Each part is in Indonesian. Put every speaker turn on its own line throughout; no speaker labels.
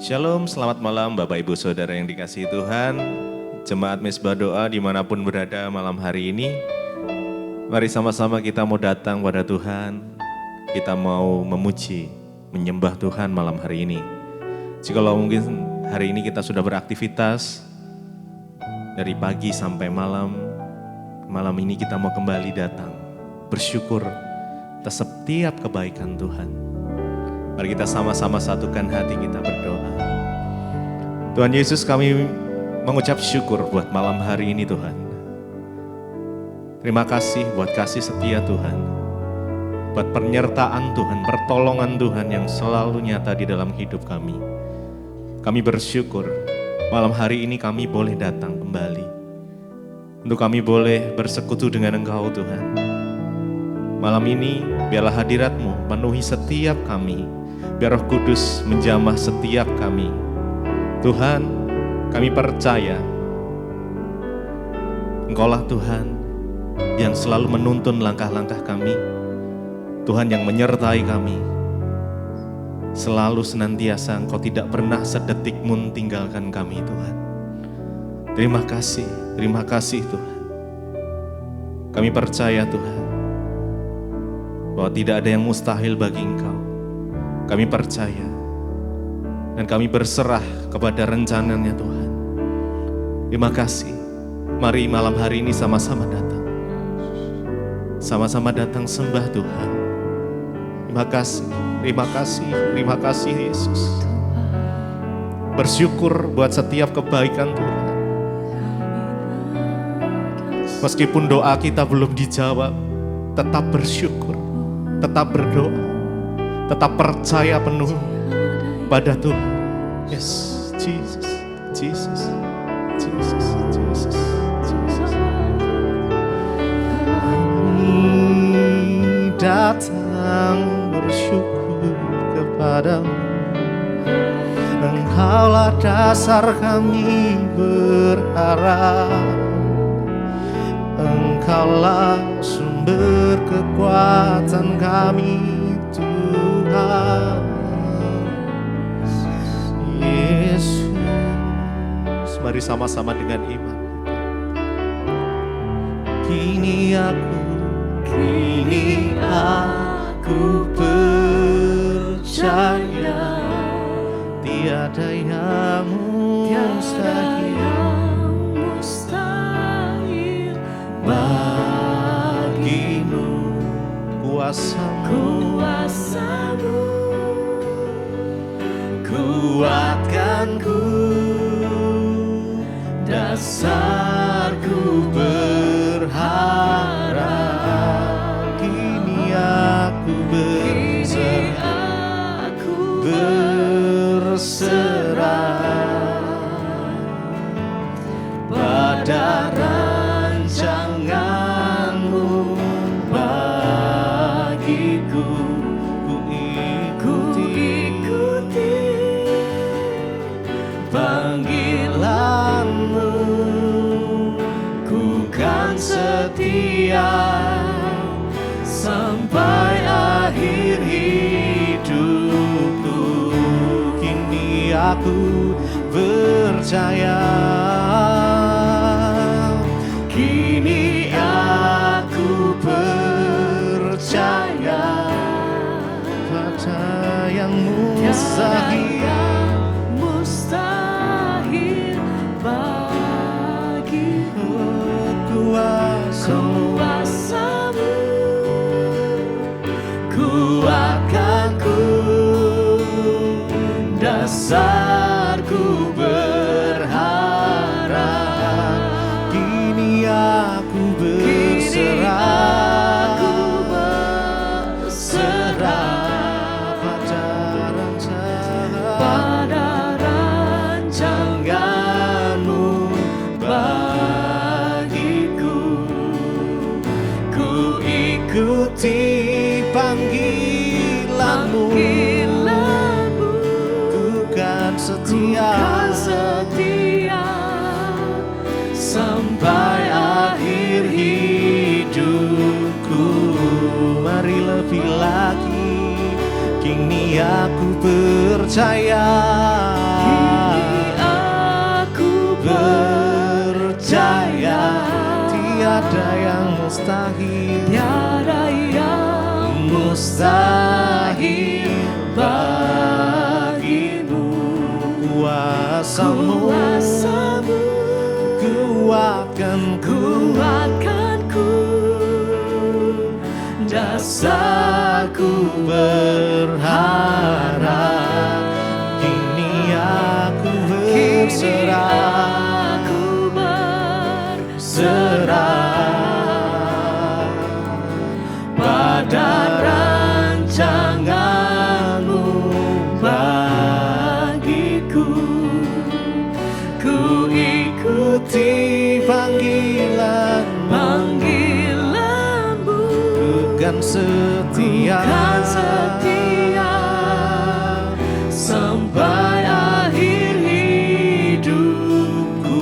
Shalom, selamat malam Bapak Ibu Saudara yang dikasihi Tuhan. Jemaat Mezbah Doa dimanapun berada malam hari ini. Mari sama-sama kita mau datang pada Tuhan. Kita mau memuji, menyembah Tuhan malam hari ini. Jikalau mungkin hari ini kita sudah beraktivitas dari pagi sampai malam. Malam ini kita mau kembali datang, bersyukur atas setiap kebaikan Tuhan. Mari kita sama-sama satukan hati kita berdoa. Tuhan Yesus, kami mengucap syukur buat malam hari ini Tuhan. Terima kasih buat kasih setia Tuhan. Buat penyertaan Tuhan, pertolongan Tuhan yang selalu nyata di dalam hidup kami. Kami bersyukur malam hari ini kami boleh datang kembali. Untuk kami boleh bersekutu dengan Engkau Tuhan. Malam ini biarlah hadirat-Mu penuhi setiap kami. Biar Roh Kudus menjamah setiap kami. Tuhan, kami percaya Engkaulah Tuhan yang selalu menuntun langkah-langkah kami. Tuhan yang menyertai kami. Selalu senantiasa Engkau tidak pernah sedetik pun tinggalkan kami Tuhan. Terima kasih Tuhan. Kami percaya Tuhan bahwa tidak ada yang mustahil bagi Engkau. Kami percaya dan kami berserah kepada rencananya Tuhan. Terima kasih. Mari malam hari ini sama-sama datang. Sama-sama datang sembah Tuhan. Terima kasih Yesus. Bersyukur buat setiap kebaikan Tuhan. Meskipun doa kita belum dijawab, tetap bersyukur, tetap berdoa. Tetap percaya penuh pada Tuhan. Yes, Jesus. Kami datang bersyukur kepadamu. Engkaulah dasar kami berharap. Engkaulah sumber kekuatan kami. Yesus, mari sama-sama dengan iman. Kini aku percaya tiada yang mustahil bagimu. Kuasamu kuatkanku, dasarku berharap. Kini aku berserah pada rancangan-Mu bagiku. Ku ikuti panggilan-Mu, ku kan setia sampai akhir hidupku. Kini aku percaya, kini aku percaya pada yang mustahil bagiku. Kuasamu kuatkanku, dasarku berharap. Kini aku berserah pada rancangan-Mu bagiku. Ku ikuti panggilan-Mu, ku kan setia sampai akhir hidupku. Mari lebih lagi, kini aku percaya Tiada yang mustahil,
tiada yang mustahil bagimu.
Kuasamu kuatkanku,
dasarku
berharap. Kini aku berserah pada rancanganmu bagiku. Ku ikuti panggilanmu, bukan setia sampai akhir hidupku.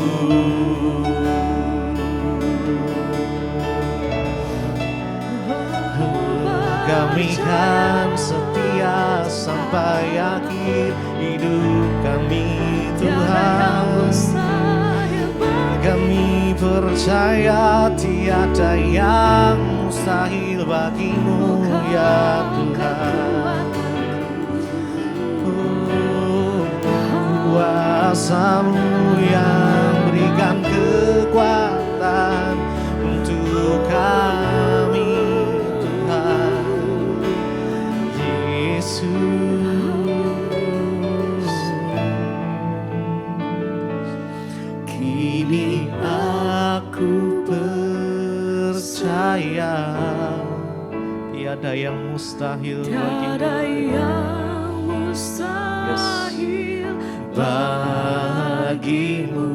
Kami kan setia sampai akhir hidup kami, Tuhan. Kami percaya tiada yang mustahil bagimu, ya Tuhan. Kuasamu yang berikan kekuatan untuk kami, Tuhan Yesus. Kini aku percaya tiada yang mustahil bagimu.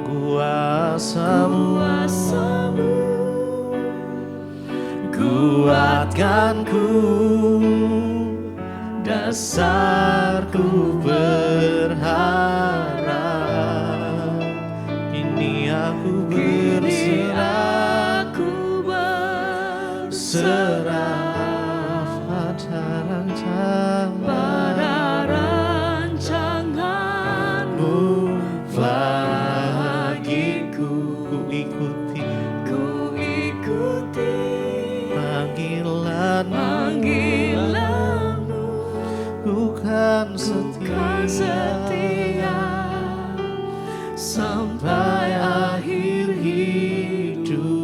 Kuasamu kuatkanku, dasarku berharap. Kini aku berserah pada rancanganmu bagiku. Ku ikuti panggilanmu, bukan setia sampai akhir hidupku.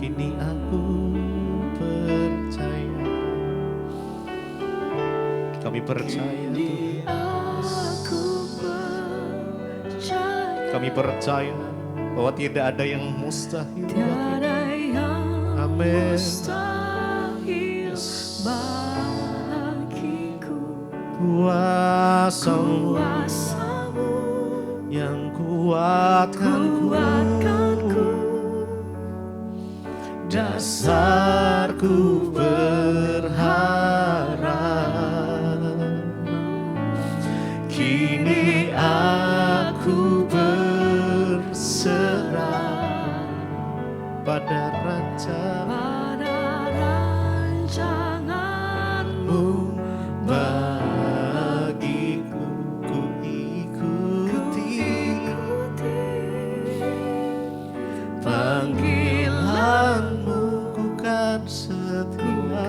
Kini aku percaya, kami percaya Tuhan. Kami percaya bahwa tidak ada yang mustahil. Amin. Kuasamu yang kuatkanku, dasarku berharap. Kini aku berserah pada rancanganmu bagiku. Ku ikuti panggilanmu, ku kan setia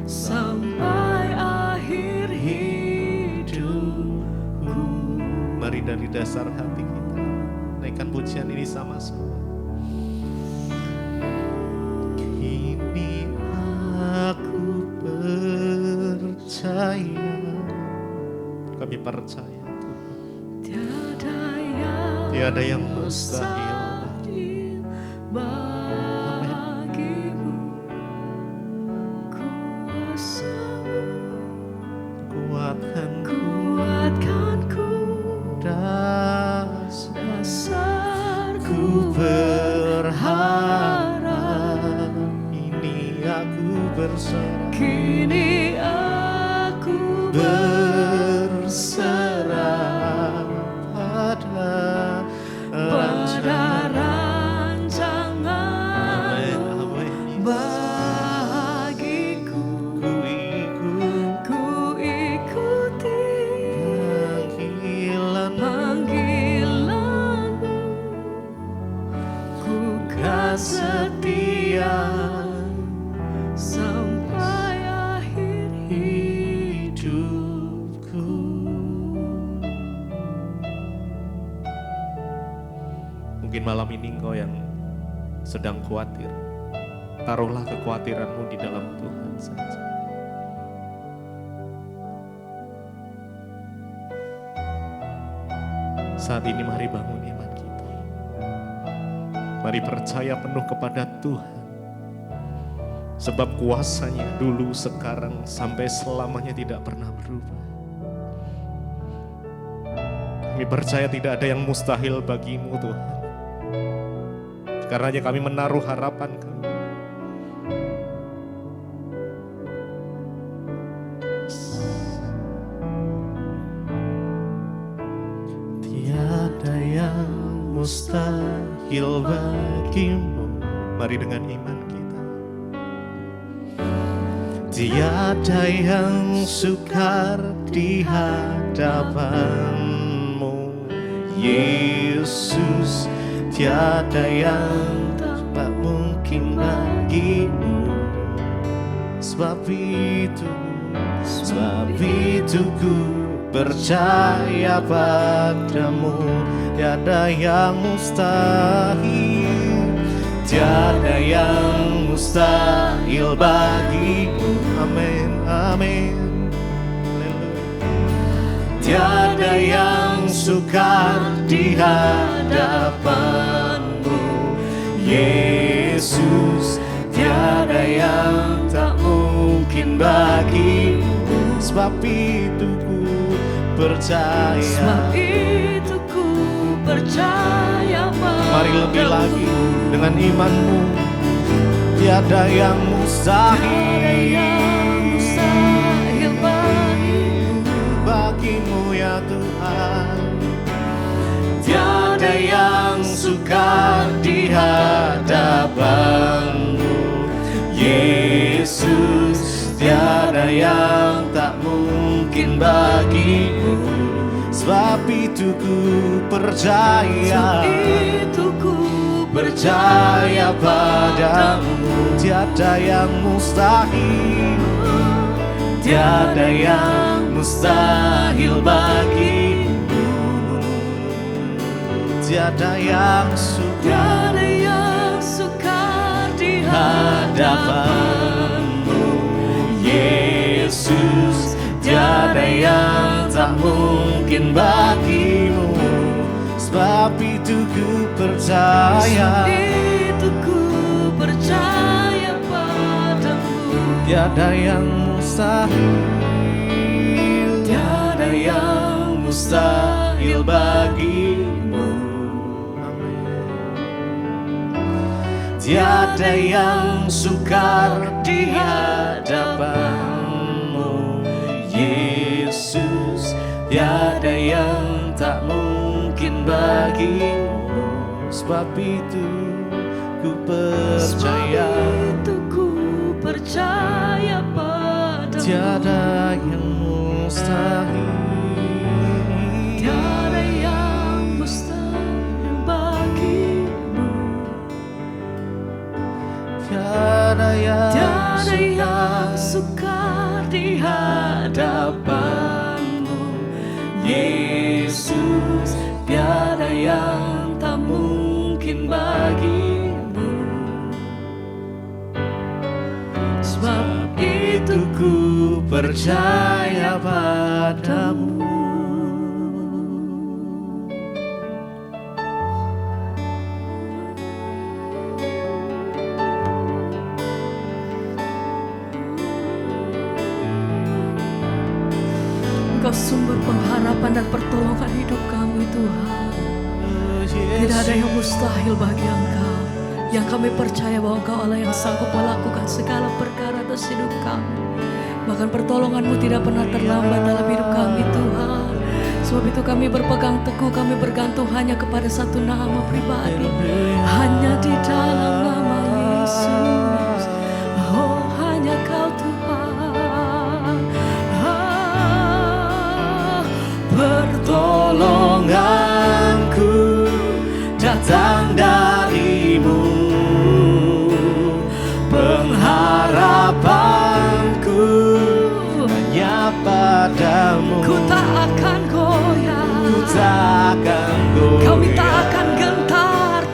sampai akhir hidupku. Mari dari dasar hati kita naikkan pujian ini sama-sama. Kini aku percaya, kami percaya tiada yang mustahil bagimu. Kuatkanku, dasarku berharap. Ini aku berserah, kini aku berserah pada rancangan bagiku. Ku ikuti panggilanmu, Mungkin malam ini engkau yang sedang khawatir. Taruhlah kekhawatiranmu di dalam Tuhan saja. Saat ini mari bangun iman kita. Mari percaya penuh kepada Tuhan. Sebab kuasanya dulu, sekarang, sampai selamanya tidak pernah berubah. Kami percaya tidak ada yang mustahil bagimu Tuhan. Karenanya kami menaruh harapan kami. Tiada yang mustahil bagimu. Mari dengan iman kita. Tiada yang sukar di hadapanmu, Yesus. Tiada yang tak mungkin bagimu. Sebab itu ku percaya padamu. Tiada yang mustahil, tiada yang mustahil bagimu. Amin, amin. Tiada yang sukar di hadapanmu, Yesus. Tiada yang tak mungkin bagimu. Sebab itu ku percaya.
Sebab itu ku percaya padamu.
Mari lebih lagi dengan imanmu. Tiada yang mustahil, bagimu ya Tuhan. Tiada yang sukar di hadapanmu, Yesus. Tiada yang tak mungkin bagimu. Sebab itu ku percaya.
Sebab itu ku
percaya padamu. Tiada yang mustahil, tiada yang mustahil bagimu. Tiada yang sukar
di
hadapanmu, Yesus. Tiada yang tak mungkin bagimu. Sebab itu ku percaya.
Sebab itu ku percaya padamu.
Tiada yang mustahil,
Tiada yang
mustahil bagimu. Tiada yang sukar di hadapanmu, Yesus. Tiada yang tak mungkin bagimu. Sebab itu ku percaya.
Sebab itu ku percaya padamu.
Tiada yang mustahil,
Tiada yang mustahil bagimu.
tiada
yang sukar di hadapanmu, Yesus. Tiada yang tak mungkin bagimu. Sebab itu
ku percaya padamu.
Engkau sumber pengharapan dan pertolongan hidup kami, Tuhan. Tidak ada yang mustahil bagi Engkau. Yang kami percaya bahwa Engkau Allah yang sanggup melakukan segala perkara atas hidup kami. Bahkan pertolongan-Mu tidak pernah terlambat dalam hidup kami, Tuhan. Sebab itu kami berpegang teguh, kami bergantung hanya kepada satu nama pribadi. Hanya di dalam nama Yesus. Oh, hanya Kau Tuhan.
Pertolonganku datang darimu, pengharapanku hanya padamu.
Ku tak akan goyah,
Ku tak akan goyah.
Kami tak akan gentar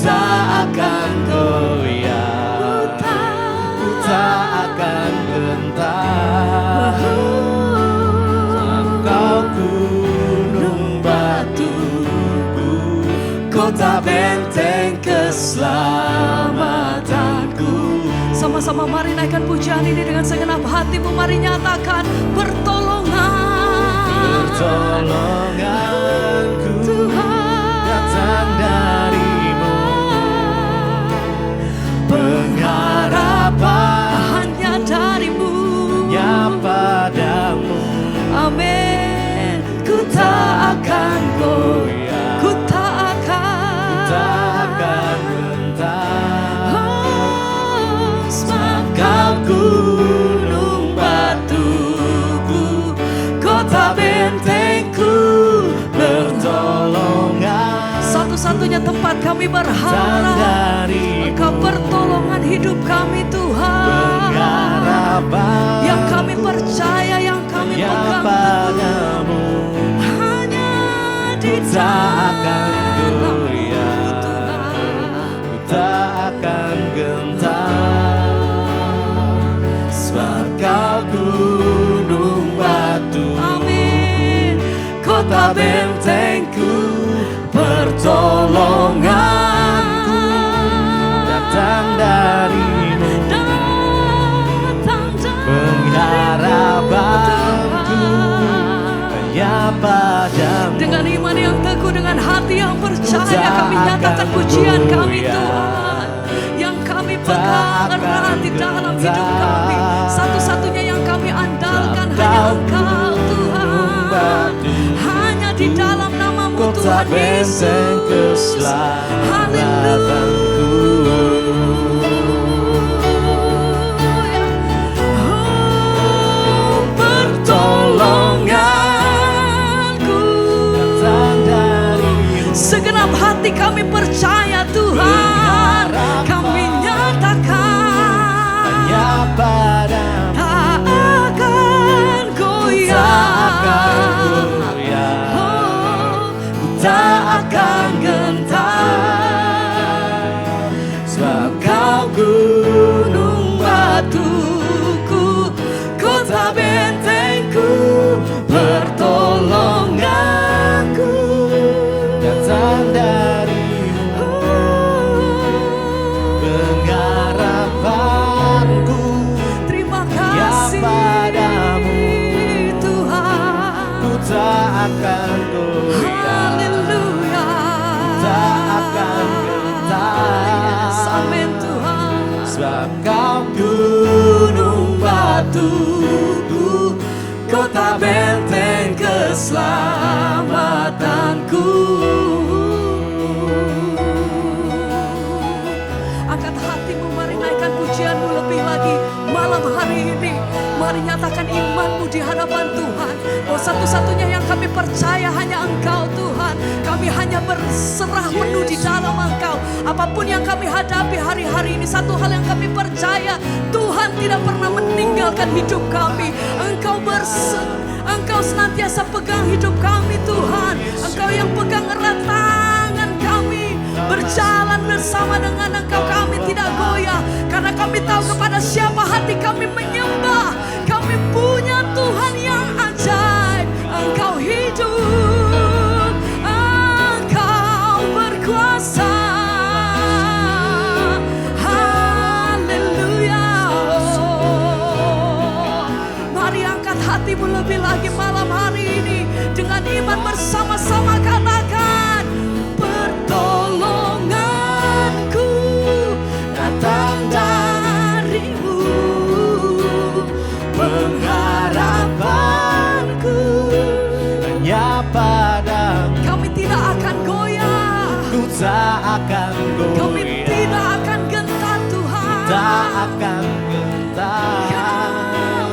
tak akan goyah, ku tak akan gentar. Engkau gunung batuku, kota benteng keselamatanku.
Sama-sama mari naikkan pujian ini dengan segenap hatimu. Mari nyatakan
pertolonganku datang darimu, pengharapan
hanya darimu,
hanya padamu.
amin. Ku tak akan goyah, ku tak
akan gentar.
Sebab
Kau gunung batuku, kota bentengku, pertolongan.
satu-satunya tempat kami berharap Engkau pertolongan hidup kami Tuhan.
Pengharapan
Yang kami percaya, yang kami pegang
padamu,
hanya di
tak akan
dalam
goyah, tak akan gentar. Sebab Kau gunung batu,
amin.
kota bentengku, pertolonganku datang darimu, pengharapanku hanya padamu.
Dengan iman yang teguh, dengan hati yang percaya, kami nyatakan pujian kami Tuhan. Yang kami pegang erat di dalam hidup kami, satu-satunya yang kami andalkan hanya Engkau Tuhan. Hanya di dalam namamu Tuhan Yesus. Haleluya. Oh, pertolonganku. Segenap hati kami percaya Tuhan. Kami nyatakan tak akan goyah, oh,
tak akan gentar. Sebab Kau gunung batuku, kota bentengku, pertolonganku datang darimu, pengharapanku
terima
ya
kasih
padamu.
Tuhan.
Ku tak akan goyah,
Haleluya.
tak akan gentar.
Amin Tuhan.
Sebab Kau gunung batuku, kota benteng keselamatanku.
Angkat hatimu, mari naikkan pujianmu lebih lagi malam hari ini. Mari nyatakan imanmu di hadapan Tuhan. Oh, satu-satunya yang kami percaya hanya Engkau Tuhan. Kami hanya berserah penuh di dalam Engkau. Apapun yang kami hadapi hari-hari ini, satu hal yang kami percaya, Tuhan tidak pernah meninggalkan hidup kami. Engkau senantiasa pegang hidup kami Tuhan. Engkau yang pegang erat tangan kami. Berjalan bersama dengan Engkau, kami tidak goyah. Karena kami tahu kepada siapa hati kami menyembah. Kami punya Tuhan yang ajaib. Engkau hidup, Engkau berkuasa. Haleluya. Mari angkat hatimu lebih lagi malam hari ini. Dengan iman bersama-sama katakan, pertolonganku datang darimu,
Pengharapanku hanya padamu.
kami tidak akan goyah,
Ku tak akan
kami
goyah,
tidak akan gentar Tuhan.
tak akan gentar.
Ya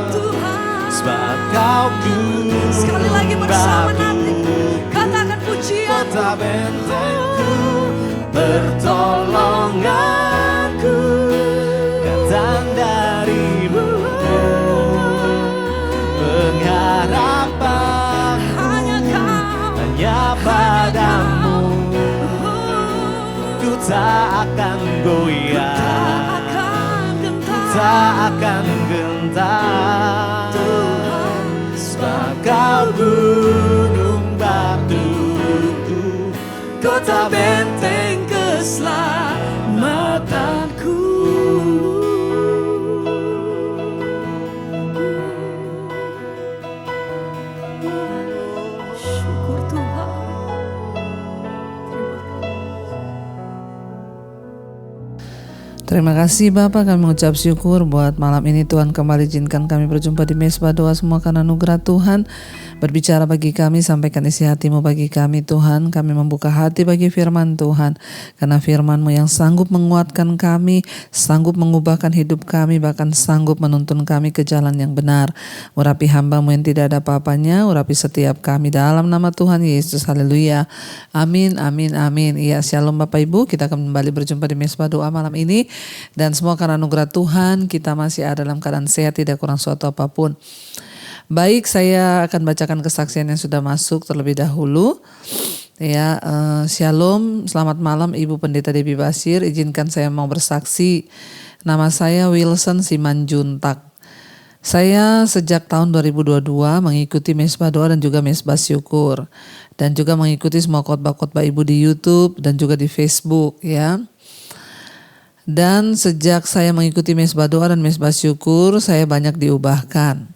Tuhan.
Sebab Kau gunung
Sekali lagi bersama nanti
batu,
katakan pujian.
kota bentengku, pertolonganku datang darimu, pengharapanku
Hanya Kau,
hanya padamu. Ku tak akan goyah, tak akan gentar. Kau gunung batuku, kota benteng keselamatanku.
Syukur Tuhan.
Terima kasih Bapak, kami mengucap syukur buat malam ini Tuhan kembali izinkan kami berjumpa di Mesbah Doa, semua karena anugerah Tuhan. Berbicara bagi kami, sampaikan isi hati-Mu bagi kami Tuhan. Kami membuka hati bagi firman Tuhan, karena firman-Mu yang sanggup menguatkan kami, sanggup mengubahkan hidup kami, bahkan sanggup menuntun kami ke jalan yang benar. Urapi hamba-Mu yang tidak ada apa-apanya, urapi setiap kami dalam nama Tuhan Yesus. Haleluya. Amin, amin, amin. Ya, shalom Bapak Ibu, kita akan kembali berjumpa di Mesbah Doa malam ini. Dan semua karena anugerah Tuhan, kita masih ada dalam keadaan sehat, tidak kurang suatu apapun. Baik, saya akan bacakan kesaksian yang sudah masuk terlebih dahulu. Ya, shalom, selamat malam Ibu Pendeta Debbie Basir. Izinkan saya mau bersaksi. Nama saya Wilson Simanjuntak. Saya sejak tahun 2022 mengikuti Mesbah Doa dan juga Mesbah Syukur, dan juga mengikuti semua khotbah-khotbah Ibu di YouTube dan juga di Facebook, ya. Dan sejak saya mengikuti Mesbah Doa dan Mesbah Syukur, saya banyak diubahkan.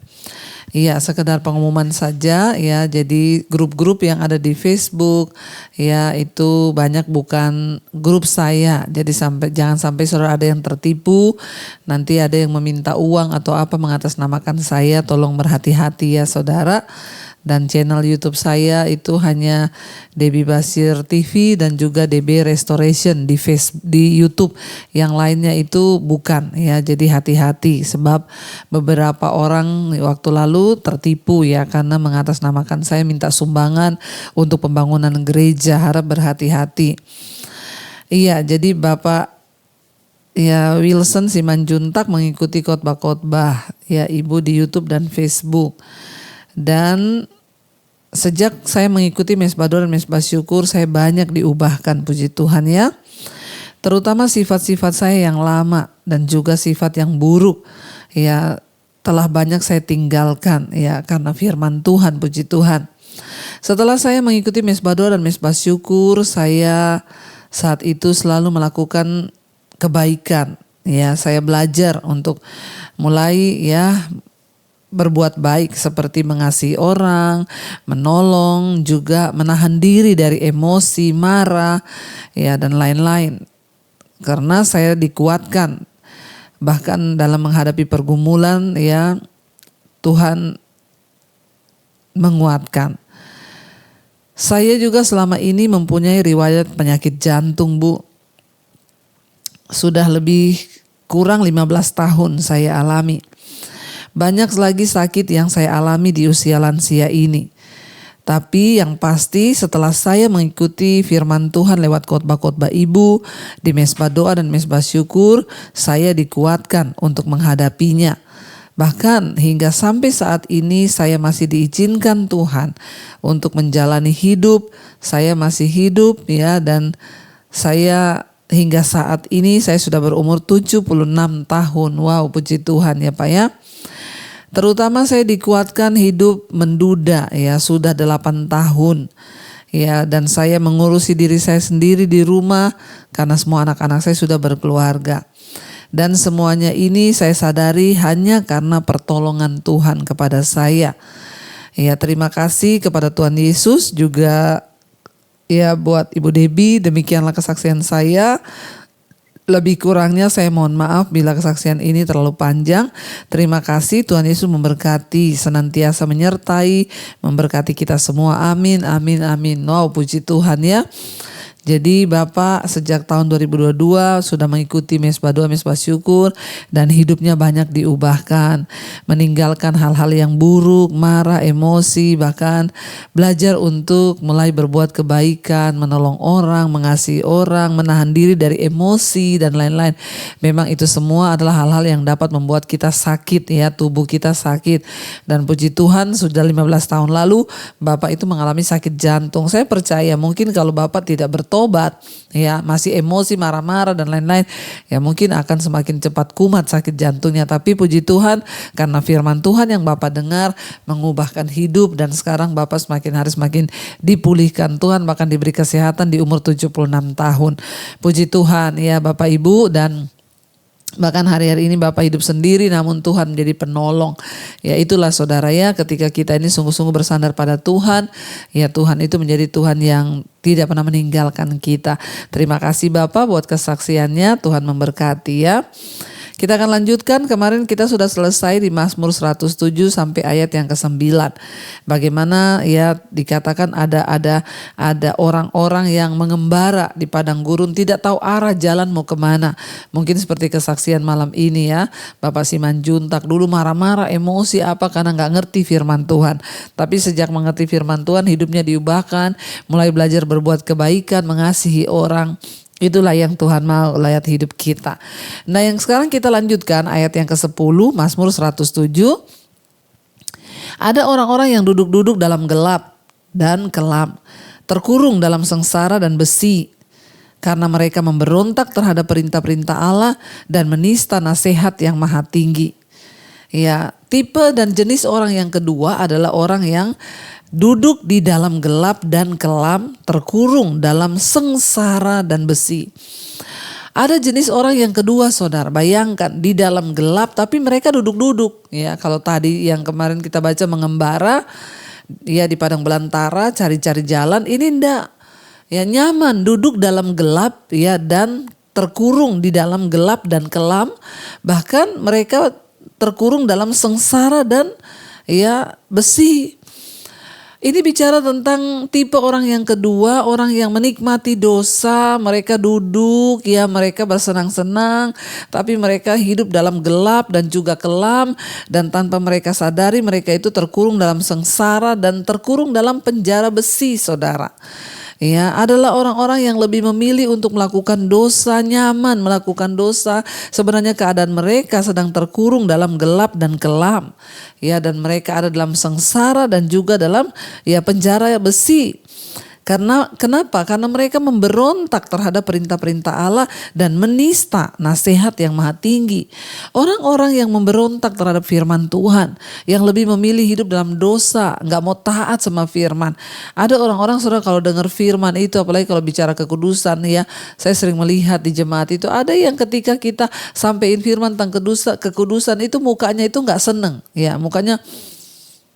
Iya, sekedar pengumuman saja ya. Jadi grup-grup yang ada di Facebook ya itu banyak bukan grup saya. Jadi jangan sampai saudara ada yang tertipu, nanti ada yang meminta uang atau apa mengatasnamakan saya. Tolong berhati-hati ya saudara. Dan channel YouTube saya itu hanya Debbie Basir TV dan juga DB Restoration di YouTube. Yang lainnya itu bukan ya. Jadi hati-hati sebab beberapa orang waktu lalu tertipu ya karena mengatasnamakan saya minta sumbangan untuk pembangunan gereja. Harap berhati-hati. Iya, jadi Bapak ya Wilson Simanjuntak mengikuti khotbah-khotbah ya Ibu di YouTube dan Facebook. Dan sejak saya mengikuti Mesbah Doa dan Mesbah Syukur, saya banyak diubahkan, puji Tuhan ya. Terutama sifat-sifat saya yang lama dan juga sifat yang buruk ya telah banyak saya tinggalkan ya karena firman Tuhan, puji Tuhan. Setelah saya mengikuti Mesbah Doa dan Mesbah Syukur, saya saat itu selalu melakukan kebaikan ya. Saya belajar untuk mulai ya berbuat baik seperti mengasihi orang, menolong, juga menahan diri dari emosi, marah, ya dan lain-lain. Karena saya dikuatkan, bahkan dalam menghadapi pergumulan ya Tuhan menguatkan. Saya juga selama ini mempunyai riwayat penyakit jantung, Bu. Sudah lebih kurang 15 tahun saya alami. Banyak lagi sakit yang saya alami di usia lansia ini. Tapi yang pasti setelah saya mengikuti firman Tuhan lewat khotbah-khotbah Ibu di Mesbah Doa dan Mesbah Syukur, saya dikuatkan untuk menghadapinya. Bahkan hingga sampai saat ini saya masih diizinkan Tuhan untuk menjalani hidup. Saya masih hidup ya, dan saya hingga saat ini saya sudah berumur 76 tahun. Wow, puji Tuhan ya Pak ya. Terutama saya dikuatkan hidup menduda ya, sudah 8 tahun ya, dan saya mengurusi diri saya sendiri di rumah karena semua anak-anak saya sudah berkeluarga. Dan semuanya ini saya sadari hanya karena pertolongan Tuhan kepada saya. Ya, terima kasih kepada Tuhan Yesus juga ya buat Ibu Debbie. Demikianlah kesaksian saya. Lebih kurangnya saya mohon maaf bila kesaksian ini terlalu panjang. Terima kasih, Tuhan Yesus memberkati, senantiasa menyertai, memberkati kita semua. Amin, amin, amin. Wow, puji Tuhan ya. Jadi Bapak sejak tahun 2022 sudah mengikuti Mesbah Doa, Mesbah Syukur, dan hidupnya banyak diubahkan. Meninggalkan hal-hal yang buruk, marah, emosi, bahkan belajar untuk mulai berbuat kebaikan, menolong orang, mengasihi orang, menahan diri dari emosi dan lain-lain. Memang itu semua adalah hal-hal yang dapat membuat kita sakit ya, tubuh kita sakit. Dan puji Tuhan sudah 15 tahun lalu Bapak itu mengalami sakit jantung. Saya percaya mungkin kalau Bapak tidak bertobat bertobat, ya masih emosi, marah-marah dan lain-lain, ya mungkin akan semakin cepat kumat sakit jantungnya. Tapi puji Tuhan, karena firman Tuhan yang Bapak dengar mengubahkan hidup, dan sekarang Bapak semakin hari semakin dipulihkan. Tuhan bahkan diberi kesehatan di umur 76 tahun. Puji Tuhan ya Bapak Ibu, dan bahkan hari-hari ini Bapak hidup sendiri namun Tuhan menjadi penolong. Ya itulah saudara ya, ketika kita ini sungguh-sungguh bersandar pada Tuhan, ya Tuhan itu menjadi Tuhan yang tidak pernah meninggalkan kita. Terima kasih Bapak buat kesaksiannya, Tuhan memberkati ya. Kita akan lanjutkan, kemarin kita sudah selesai di Mazmur 107 sampai ayat yang ke-9. Bagaimana ya dikatakan ada orang-orang yang mengembara di padang gurun, tidak tahu arah jalan mau kemana. Mungkin seperti kesaksian malam ini ya, Bapak Simanjuntak dulu marah-marah, emosi apa karena gak ngerti firman Tuhan. Tapi sejak mengerti firman Tuhan, hidupnya diubahkan, mulai belajar berbuat kebaikan, mengasihi orang. Itulah yang Tuhan mau lewat hidup kita. Nah yang sekarang kita lanjutkan ayat yang ke-10 Mazmur 107. Ada orang-orang yang duduk-duduk dalam gelap dan kelam, terkurung dalam sengsara dan besi, karena mereka memberontak terhadap perintah-perintah Allah dan menista nasihat yang maha tinggi. Ya, tipe dan jenis orang yang kedua adalah orang yang duduk di dalam gelap dan kelam, terkurung dalam sengsara dan besi. Ada jenis orang yang kedua saudara, bayangkan di dalam gelap tapi mereka duduk-duduk. Ya, kalau tadi yang kemarin kita baca mengembara, ya di padang belantara cari-cari jalan, ini enggak. Ya nyaman duduk dalam gelap ya dan terkurung di dalam gelap dan kelam, bahkan mereka terkurung dalam sengsara dan ya besi. Ini bicara tentang tipe orang yang kedua, orang yang menikmati dosa, mereka duduk, ya mereka bersenang-senang, tapi mereka hidup dalam gelap dan juga kelam, dan tanpa mereka sadari mereka itu terkurung dalam sengsara dan terkurung dalam penjara besi saudara. Ya, adalah orang-orang yang lebih memilih untuk melakukan dosa, nyaman melakukan dosa. Sebenarnya keadaan mereka sedang terkurung dalam gelap dan kelam. Ya, dan mereka ada dalam sengsara dan juga dalam ya penjara besi. Kenapa? Karena mereka memberontak terhadap perintah-perintah Allah dan menista nasihat yang maha tinggi. Orang-orang yang memberontak terhadap firman Tuhan, yang lebih memilih hidup dalam dosa, gak mau taat sama firman. Ada orang-orang saudara kalau dengar firman itu, apalagi kalau bicara kekudusan ya, saya sering melihat di jemaat itu ada yang ketika kita sampein firman tentang kekudusan itu mukanya itu gak seneng. Ya mukanya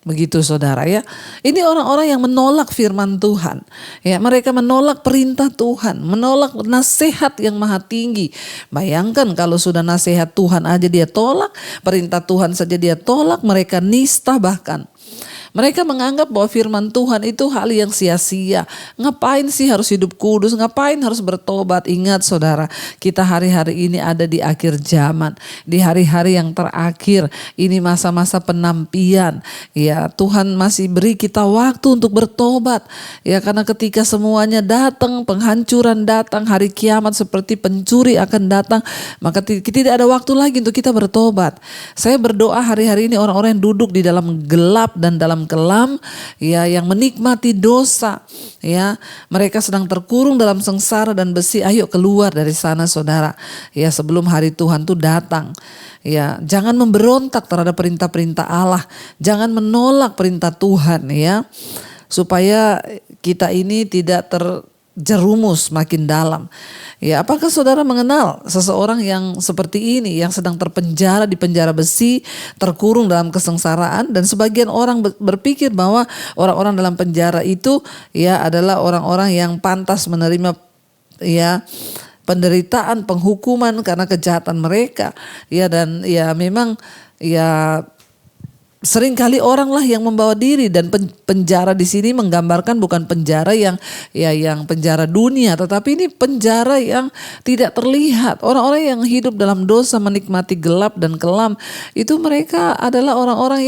begitu saudara ya. Ini orang-orang yang menolak firman Tuhan. Ya, mereka menolak perintah Tuhan, menolak nasihat yang maha tinggi. Bayangkan kalau sudah nasihat Tuhan aja dia tolak, perintah Tuhan saja dia tolak, mereka nista bahkan. Mereka menganggap bahwa firman Tuhan itu hal yang sia-sia. Ngapain sih harus hidup kudus? Ngapain harus bertobat? Ingat saudara, kita hari-hari ini ada di akhir zaman. Di hari-hari yang terakhir. Ini masa-masa penampian. Ya, Tuhan masih beri kita waktu untuk bertobat. Ya, karena ketika semuanya datang, penghancuran datang, hari kiamat seperti pencuri akan datang, maka tidak ada waktu lagi untuk kita bertobat. Saya berdoa hari-hari ini orang-orang yang duduk di dalam gelap dan dalam kelam ya, yang menikmati dosa ya, mereka sedang terkurung dalam sengsara dan besi. Ayo keluar dari sana saudara ya, sebelum hari Tuhan tuh datang ya. Jangan memberontak terhadap perintah-perintah Allah, jangan menolak perintah Tuhan ya, supaya kita ini tidak terjerumus makin dalam. Ya, apakah saudara mengenal seseorang yang seperti ini, yang sedang terpenjara di penjara besi, terkurung dalam kesengsaraan, dan sebagian orang berpikir bahwa orang-orang dalam penjara itu ya adalah orang-orang yang pantas menerima ya penderitaan, penghukuman karena kejahatan mereka. Ya, dan ya memang ya seringkali orang lah yang membawa diri, dan penjara di sini menggambarkan bukan penjara yang penjara dunia, tetapi ini penjara yang tidak terlihat. Orang-orang yang hidup dalam dosa, menikmati gelap dan kelam, itu mereka adalah orang-orang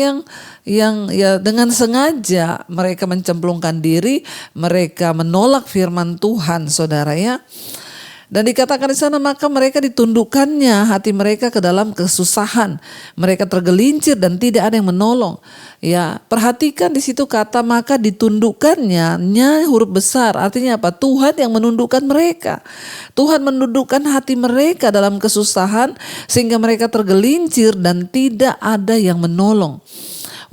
yang ya dengan sengaja mereka mencemplungkan diri, mereka menolak firman Tuhan, saudara ya. Dan dikatakan di sana maka mereka ditundukkannya hati mereka ke dalam kesusahan. Mereka tergelincir dan tidak ada yang menolong. Ya, perhatikan di situ kata maka ditundukkannya, huruf besar. Artinya apa? Tuhan yang menundukkan mereka. Tuhan menundukkan hati mereka dalam kesusahan sehingga mereka tergelincir dan tidak ada yang menolong.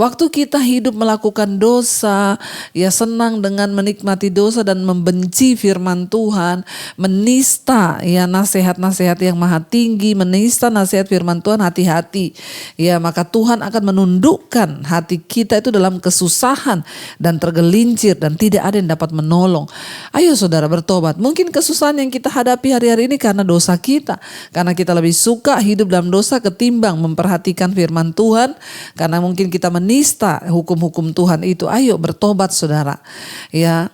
Waktu kita hidup melakukan dosa, ya senang dengan menikmati dosa dan membenci firman Tuhan, menista ya nasihat-nasihat yang maha tinggi, menista nasihat firman Tuhan, hati-hati. Ya, maka Tuhan akan menundukkan hati kita itu dalam kesusahan dan tergelincir dan tidak ada yang dapat menolong. Ayo saudara bertobat. Mungkin kesusahan yang kita hadapi hari-hari ini karena dosa kita. Karena kita lebih suka hidup dalam dosa ketimbang memperhatikan firman Tuhan. Karena mungkin kita menista hukum-hukum Tuhan itu. Ayo bertobat saudara. Ya.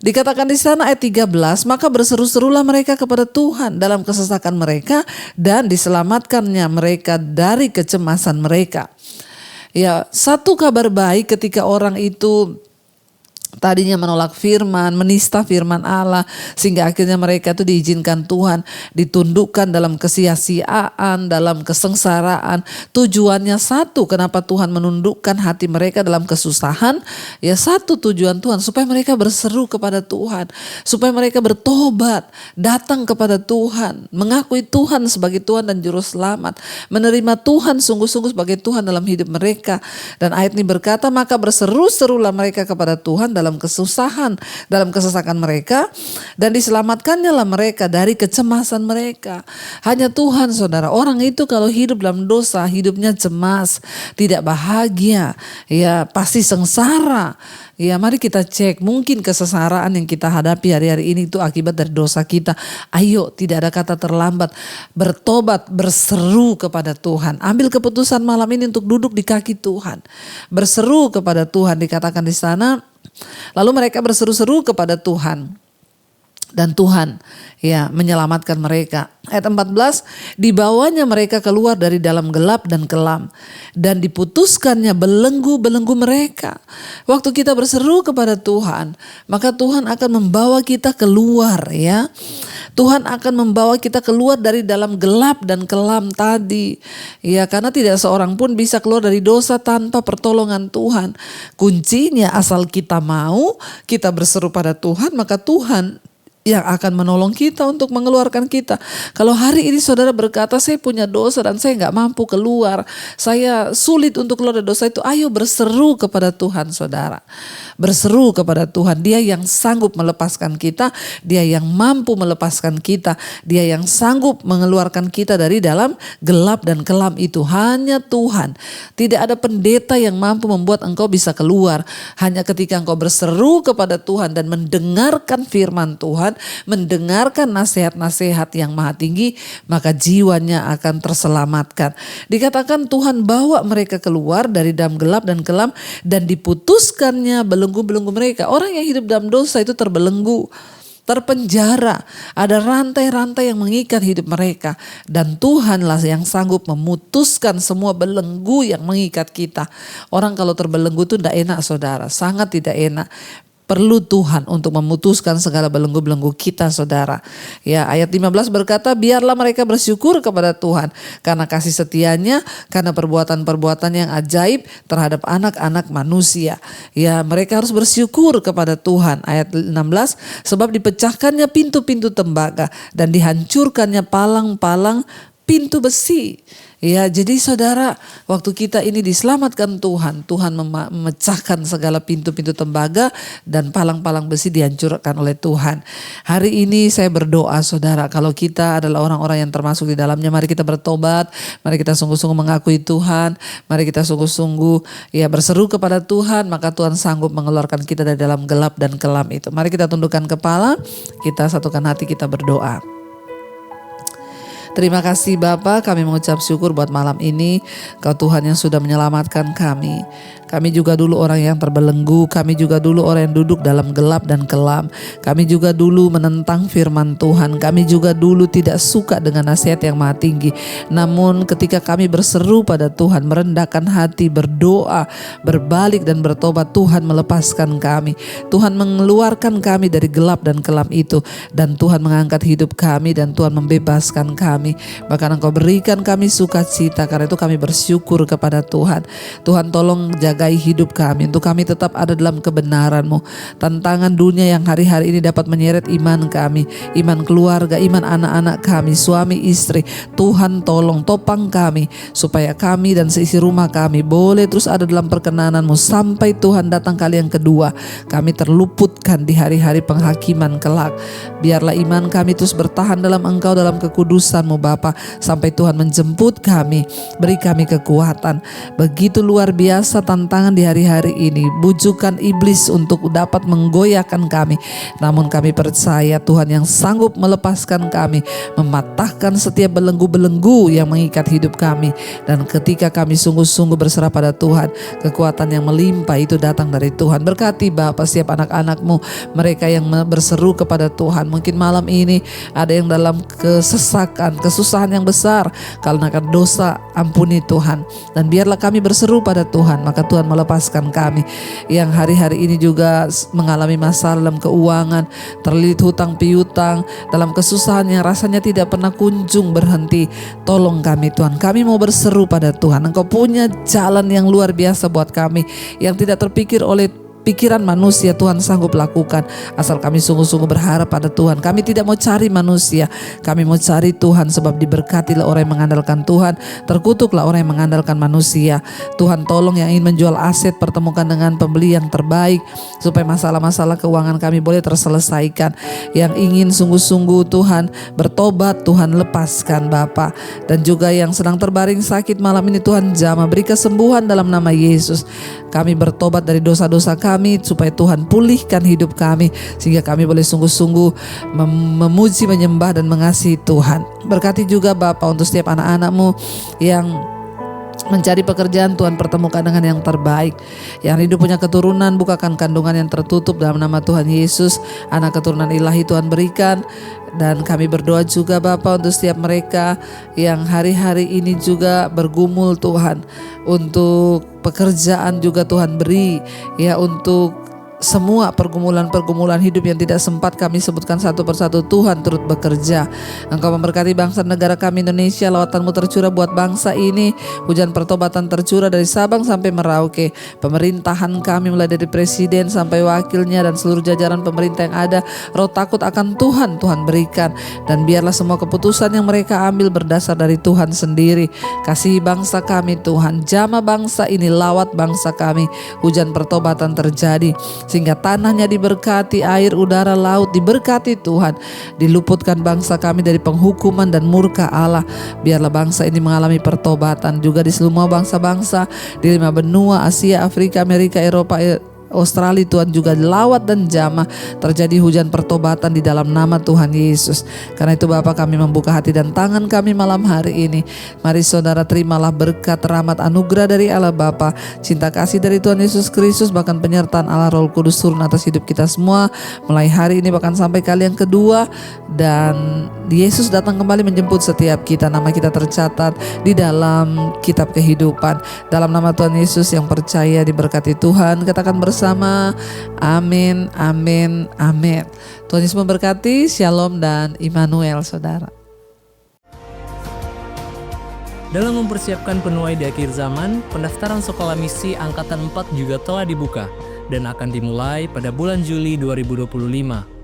Dikatakan di sana ayat 13, maka berseru-serulah mereka kepada Tuhan dalam kesesakan mereka dan diselamatkannya mereka dari kecemasan mereka. Ya, satu kabar baik ketika orang itu tadinya menolak firman, menista firman Allah, sehingga akhirnya mereka itu diizinkan Tuhan ditundukkan dalam kesia-siaan, dalam kesengsaraan. Tujuannya satu, kenapa Tuhan menundukkan hati mereka dalam kesusahan? Ya satu tujuan Tuhan, supaya mereka berseru kepada Tuhan, supaya mereka bertobat, datang kepada Tuhan, mengakui Tuhan sebagai Tuhan dan Juru Selamat, menerima Tuhan sungguh-sungguh sebagai Tuhan dalam hidup mereka. Dan ayat ini berkata, maka berseru-serulah mereka kepada Tuhan dalam kesusahan, dalam kesesakan mereka, dan diselamatkannya lah mereka dari kecemasan mereka. Hanya Tuhan saudara. Orang itu kalau hidup dalam dosa, hidupnya cemas, tidak bahagia, ya pasti sengsara. Ya mari kita cek, mungkin kesengsaraan yang kita hadapi hari-hari ini itu akibat dari dosa kita. Ayo, tidak ada kata terlambat, bertobat, berseru kepada Tuhan. Ambil keputusan malam ini untuk duduk di kaki Tuhan, berseru kepada Tuhan. Dikatakan di sana, lalu mereka berseru-seru kepada Tuhan. Dan Tuhan ya menyelamatkan mereka. Ayat 14, dibawanya mereka keluar dari dalam gelap dan kelam, dan diputuskannya belenggu-belenggu mereka. Waktu kita berseru kepada Tuhan, maka Tuhan akan membawa kita keluar ya. Tuhan akan membawa kita keluar dari dalam gelap dan kelam tadi. Ya, karena tidak seorang pun bisa keluar dari dosa tanpa pertolongan Tuhan. Kuncinya asal kita mau, kita berseru pada Tuhan, maka Tuhan yang akan menolong kita untuk mengeluarkan kita. Kalau hari ini saudara berkata, saya punya dosa dan saya gak mampu keluar, saya sulit untuk keluar dari dosa itu, ayo berseru kepada Tuhan saudara. Berseru kepada Tuhan, Dia yang sanggup melepaskan kita, Dia yang mampu melepaskan kita, Dia yang sanggup mengeluarkan kita dari dalam gelap dan kelam itu. Hanya Tuhan. Tidak ada pendeta yang mampu membuat engkau bisa keluar. Hanya ketika engkau berseru kepada Tuhan dan mendengarkan firman Tuhan, mendengarkan nasihat-nasihat yang maha tinggi, maka jiwanya akan terselamatkan. Dikatakan Tuhan bawa mereka keluar dari dalam gelap dan kelam, dan diputuskannya belenggu-belenggu mereka. Orang yang hidup dalam dosa itu terbelenggu, terpenjara, ada rantai-rantai yang mengikat hidup mereka, dan Tuhanlah yang sanggup memutuskan semua belenggu yang mengikat kita. Orang kalau terbelenggu itu tidak enak saudara, sangat tidak enak. Perlu Tuhan untuk memutuskan segala belenggu-belenggu kita saudara. Ya, ayat 15 berkata, biarlah mereka bersyukur kepada Tuhan karena kasih setianya, karena perbuatan-perbuatan yang ajaib terhadap anak-anak manusia. Ya, mereka harus bersyukur kepada Tuhan. Ayat 16, sebab dipecahkannya pintu-pintu tembaga dan dihancurkannya palang-palang pintu besi. Ya, jadi saudara, waktu kita ini diselamatkan Tuhan, Tuhan memecahkan segala pintu-pintu tembaga dan palang-palang besi dihancurkan oleh Tuhan. Hari ini saya berdoa saudara, kalau kita adalah orang-orang yang termasuk di dalamnya, mari kita bertobat, mari kita sungguh-sungguh mengakui Tuhan, mari kita sungguh-sungguh ya berseru kepada Tuhan, maka Tuhan sanggup mengeluarkan kita dari dalam gelap dan kelam itu. Mari kita tundukkan kepala, kita satukan hati, kita berdoa. Terima kasih Bapa, kami mengucap syukur buat malam ini. Kau Tuhan yang sudah menyelamatkan kami. Kami juga dulu orang yang terbelenggu, kami juga dulu orang yang duduk dalam gelap dan kelam. Kami juga dulu menentang firman Tuhan, kami juga dulu tidak suka dengan nasihat yang maha tinggi. Namun ketika kami berseru pada Tuhan, merendahkan hati, berdoa, berbalik dan bertobat, Tuhan melepaskan kami. Tuhan mengeluarkan kami dari gelap dan kelam itu, dan Tuhan mengangkat hidup kami, dan Tuhan membebaskan kami. Bahkan Engkau berikan kami sukacita, karena itu kami bersyukur kepada Tuhan. Tuhan tolong jagai hidup kami, untuk kami tetap ada dalam kebenaran-Mu. Tantangan dunia yang hari-hari ini dapat menyeret iman kami, iman keluarga, iman anak-anak kami, suami istri. Tuhan tolong topang kami, supaya kami dan seisi rumah kami boleh terus ada dalam perkenanan-Mu sampai Tuhan datang kali yang kedua. Kami terluputkan di hari-hari penghakiman kelak. Biarlah iman kami terus bertahan dalam Engkau, dalam kekudusan-Mu Bapa, sampai Tuhan menjemput kami. Beri kami kekuatan. Begitu luar biasa tantangan di hari-hari ini, bujukan iblis untuk dapat menggoyahkan kami. Namun kami percaya Tuhan yang sanggup melepaskan kami, mematahkan setiap belenggu-belenggu yang mengikat hidup kami. Dan ketika kami sungguh-sungguh berserah pada Tuhan, kekuatan yang melimpah itu datang dari Tuhan. Berkati Bapa setiap anak-anak-Mu, mereka yang berseru kepada Tuhan. Mungkin malam ini ada yang dalam kesesakan, kesusahan yang besar karena dosa. Ampuni Tuhan, dan biarlah kami berseru pada Tuhan, maka Tuhan melepaskan kami. Yang hari-hari ini juga mengalami masalah dalam keuangan, terlilit hutang piutang, dalam kesusahan yang rasanya tidak pernah kunjung berhenti. Tolong kami Tuhan, kami mau berseru pada Tuhan. Engkau punya jalan yang luar biasa buat kami, yang tidak terpikir oleh pikiran manusia. Tuhan sanggup lakukan, asal kami sungguh-sungguh berharap pada Tuhan. Kami tidak mau cari manusia, kami mau cari Tuhan, sebab diberkatilah orang yang mengandalkan Tuhan, terkutuklah orang yang mengandalkan manusia. Tuhan tolong yang ingin menjual aset, pertemukan dengan pembeli yang terbaik, supaya masalah-masalah keuangan kami boleh terselesaikan. Yang ingin sungguh-sungguh Tuhan bertobat, Tuhan lepaskan Bapa. Dan juga yang sedang terbaring sakit malam ini, Tuhan jamah, beri kesembuhan dalam nama Yesus. Kami bertobat dari dosa-dosa kami, supaya Tuhan pulihkan hidup kami, sehingga kami boleh sungguh-sungguh memuji, menyembah dan mengasihi Tuhan. Berkati juga Bapa untuk setiap anak-anak-Mu yang mencari pekerjaan, Tuhan pertemukan dengan yang terbaik. Yang rindu punya keturunan, bukakan kandungan yang tertutup dalam nama Tuhan Yesus. Anak keturunan ilahi Tuhan berikan. Dan kami berdoa juga Bapa untuk setiap mereka yang hari-hari ini juga bergumul Tuhan, untuk pekerjaan juga Tuhan beri, ya, untuk semua pergumulan-pergumulan hidup yang tidak sempat kami sebutkan satu persatu, Tuhan turut bekerja. Engkau memberkati bangsa negara kami Indonesia, lawatan-Mu tercurah buat bangsa ini, hujan pertobatan tercurah dari Sabang sampai Merauke. Pemerintahan kami mulai dari presiden sampai wakilnya dan seluruh jajaran pemerintah yang ada, roh takut akan Tuhan, Tuhan berikan. Dan biarlah semua keputusan yang mereka ambil berdasar dari Tuhan sendiri. Kasihi bangsa kami Tuhan, jamah bangsa ini, lawat bangsa kami, hujan pertobatan terjadi, sehingga tanahnya diberkati, air, udara, laut diberkati Tuhan. Diluputkan bangsa kami dari penghukuman dan murka Allah. Biarlah bangsa ini mengalami pertobatan juga di semua bangsa-bangsa di 5 benua, Asia, Afrika, Amerika, Eropa, Australia. Tuhan juga lawat dan jamah, terjadi hujan pertobatan di dalam nama Tuhan Yesus. Karena itu Bapa, kami membuka hati dan tangan kami malam hari ini. Mari saudara terimalah berkat, rahmat, anugerah dari Allah Bapa, cinta kasih dari Tuhan Yesus Kristus, bahkan penyertaan Allah Roh Kudus turun atas hidup kita semua mulai hari ini bahkan sampai kali yang kedua. Dan Yesus datang kembali menjemput setiap kita. Nama kita tercatat di dalam kitab kehidupan. Dalam nama Tuhan Yesus yang percaya diberkati Tuhan, katakan bersama amin, amin, amin. Tuhan Yesus memberkati. Shalom dan Immanuel saudara.
Dalam mempersiapkan penuai di akhir zaman, pendaftaran sekolah misi Angkatan 4 juga telah dibuka dan akan dimulai pada bulan Juli 2025.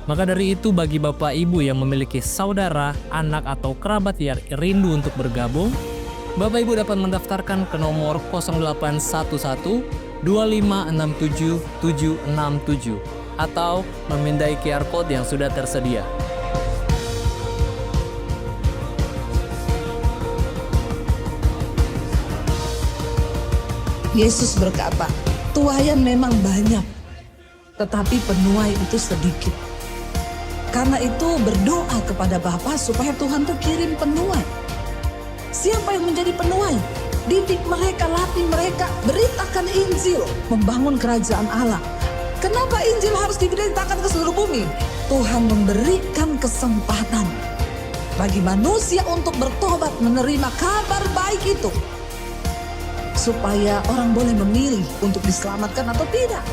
Maka dari itu, bagi Bapak Ibu yang memiliki saudara, anak, atau kerabat yang rindu untuk bergabung, Bapak Ibu dapat mendaftarkan ke nomor 0811 2567 767 atau memindai QR Code yang sudah tersedia.
Yesus berkata, tuaian memang banyak, tetapi penuai itu sedikit. Karena itu berdoa kepada Bapa supaya Tuhan tuh kirim penuai. Siapa yang menjadi penuai? Didik mereka, latih mereka, beritakan Injil, membangun kerajaan Allah. Kenapa Injil harus diberitakan ke seluruh bumi? Tuhan memberikan kesempatan bagi manusia untuk bertobat, menerima kabar baik itu. Supaya orang boleh memilih untuk diselamatkan atau tidak.